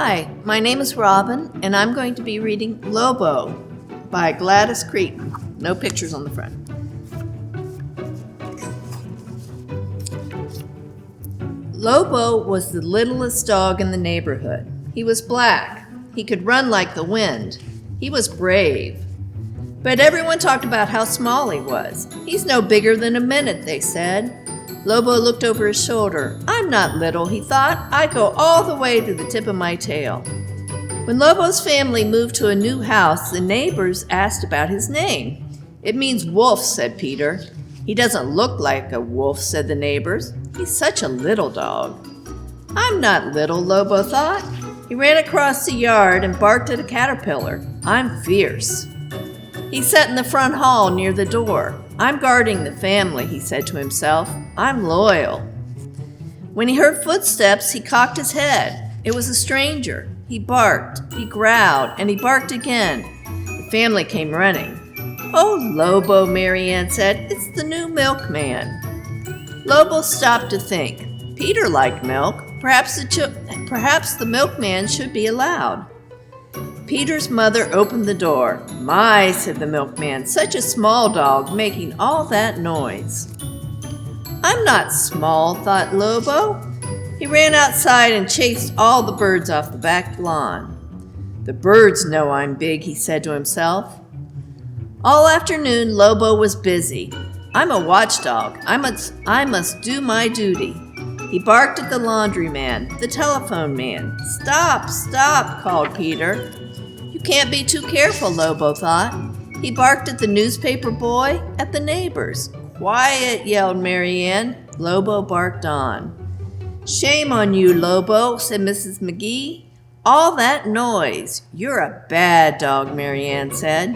Hi, my name is Robin, and I'm going to be reading Lobo by Gladys Cretan. No pictures on the front. Lobo was the littlest dog in the neighborhood. He was black. He could run like the wind. He was brave. But everyone talked about how small he was. He's no bigger than a minute, they said. Lobo looked over his shoulder. I'm not little, he thought. I go all the way to the tip of my tail. When Lobo's family moved to a new house, the neighbors asked about his name. It means wolf, said Peter. He doesn't look like a wolf, said the neighbors. He's such a little dog. I'm not little, Lobo thought. He ran across the yard and barked at a caterpillar. I'm fierce. He sat in the front hall near the door. I'm guarding the family, he said to himself. I'm loyal. When he heard footsteps, he cocked his head. It was a stranger. He barked, he growled, and he barked again. The family came running. Oh, Lobo, Marianne said. It's the new milkman. Lobo stopped to think. Peter liked milk. Perhaps the milkman should be allowed. Peter's mother opened the door. My, said the milkman, such a small dog making all that noise. I'm not small, thought Lobo. He ran outside and chased all the birds off the back lawn. The birds know I'm big, he said to himself. All afternoon, Lobo was busy. I'm a watchdog. I must do my duty. He barked at the laundryman, the telephone man. Stop, stop, called Peter. You can't be too careful, Lobo thought. He barked at the newspaper boy, at the neighbors. Quiet, yelled Marianne. Lobo barked on. Shame on you, Lobo, said Mrs. McGee. All that noise. You're a bad dog, Marianne said.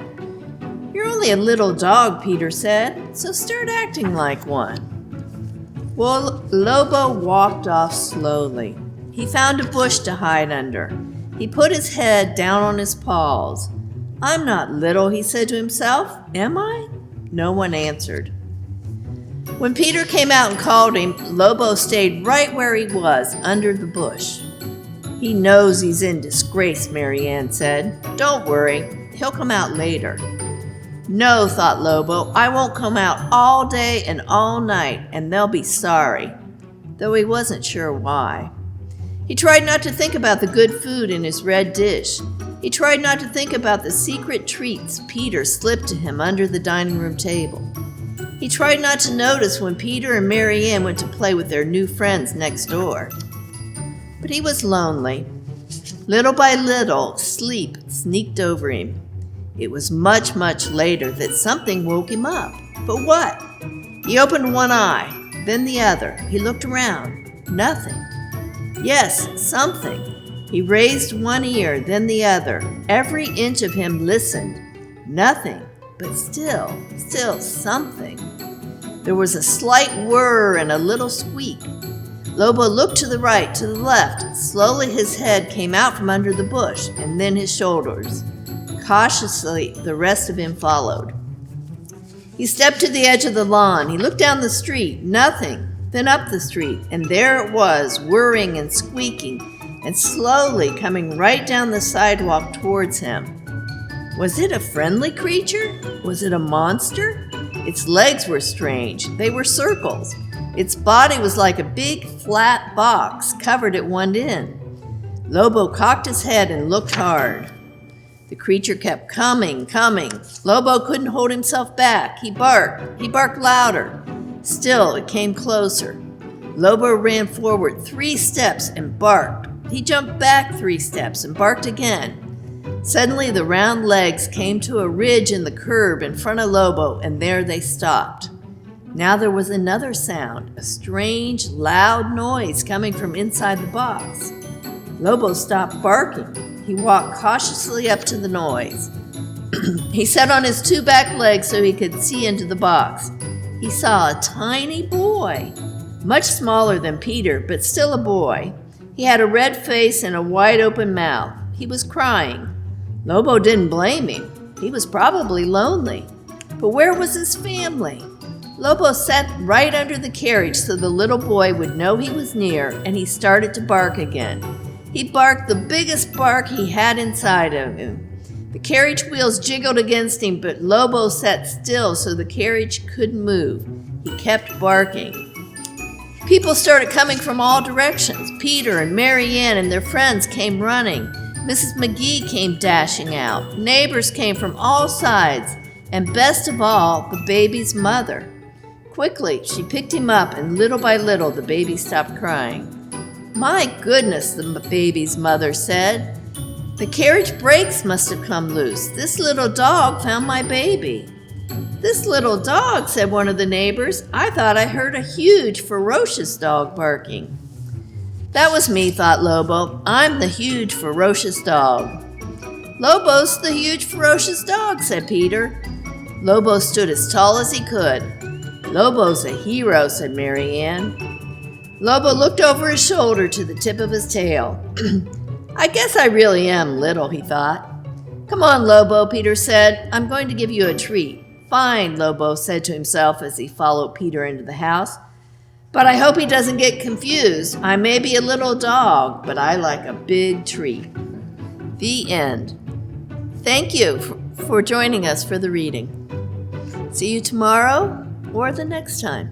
You're only a little dog, Peter said, so start acting like one. Well, Lobo walked off slowly. He found a bush to hide under. He put his head down on his paws. I'm not little, he said to himself. Am I? No one answered. When Peter came out and called him, Lobo stayed right where he was, under the bush. He knows he's in disgrace, Marianne said. Don't worry, he'll come out later. No, thought Lobo, I won't come out all day and all night, and they'll be sorry, though he wasn't sure why. He tried not to think about the good food in his red dish. He tried not to think about the secret treats Peter slipped to him under the dining room table. He tried not to notice when Peter and Marianne went to play with their new friends next door. But he was lonely. Little by little, sleep sneaked over him. It was much, much later that something woke him up. But what? He opened one eye, then the other. He looked around. Nothing. Yes, something. He raised one ear, then the other. Every inch of him listened. Nothing, but still something. There was a slight whir and a little squeak. Lobo looked to the right, to the left. Slowly his head came out from under the bush, and then his shoulders. Cautiously, the rest of him followed. He stepped to the edge of the lawn. He looked down the street. Nothing. Then up the street, and there it was, whirring and squeaking, and slowly coming right down the sidewalk towards him. Was it a friendly creature? Was it a monster? Its legs were strange. They were circles. Its body was like a big, flat box covered at one end. Lobo cocked his head and looked hard. The creature kept coming. Lobo couldn't hold himself back. He barked louder. Still, it came closer. Lobo ran forward 3 steps and barked. He jumped back 3 steps and barked again. Suddenly, the round legs came to a ridge in the curb in front of Lobo, and there they stopped. Now there was another sound, a strange, loud noise coming from inside the box. Lobo stopped barking. He walked cautiously up to the noise. He sat on his 2 back legs so he could see into the box. He saw a tiny boy, much smaller than Peter, but still a boy. He had a red face and a wide open mouth. He was crying. Lobo didn't blame him. He was probably lonely. But where was his family? Lobo sat right under the carriage so the little boy would know he was near, and he started to bark again. He barked the biggest bark he had inside of him. The carriage wheels jiggled against him, but Lobo sat still so the carriage couldn't move. He kept barking. People started coming from all directions. Peter and Mary Ann and their friends came running. Mrs. McGee came dashing out. Neighbors came from all sides, and best of all, the baby's mother. Quickly, she picked him up, and little by little, the baby stopped crying. "My goodness," the baby's mother said. "The carriage brakes must have come loose. This little dog found my baby." "This little dog," said one of the neighbors. "I thought I heard a huge, ferocious dog barking." "That was me," thought Lobo. "I'm the huge, ferocious dog." "Lobo's the huge, ferocious dog," said Peter. Lobo stood as tall as he could. "Lobo's a hero," said Mary Ann. Lobo looked over his shoulder to the tip of his tail. "I guess I really am little," he thought. "Come on, Lobo," Peter said. "I'm going to give you a treat." "Fine," Lobo said to himself as he followed Peter into the house. "But I hope he doesn't get confused. I may be a little dog, but I like a big treat." The end. Thank you for joining us for the reading. See you tomorrow or the next time.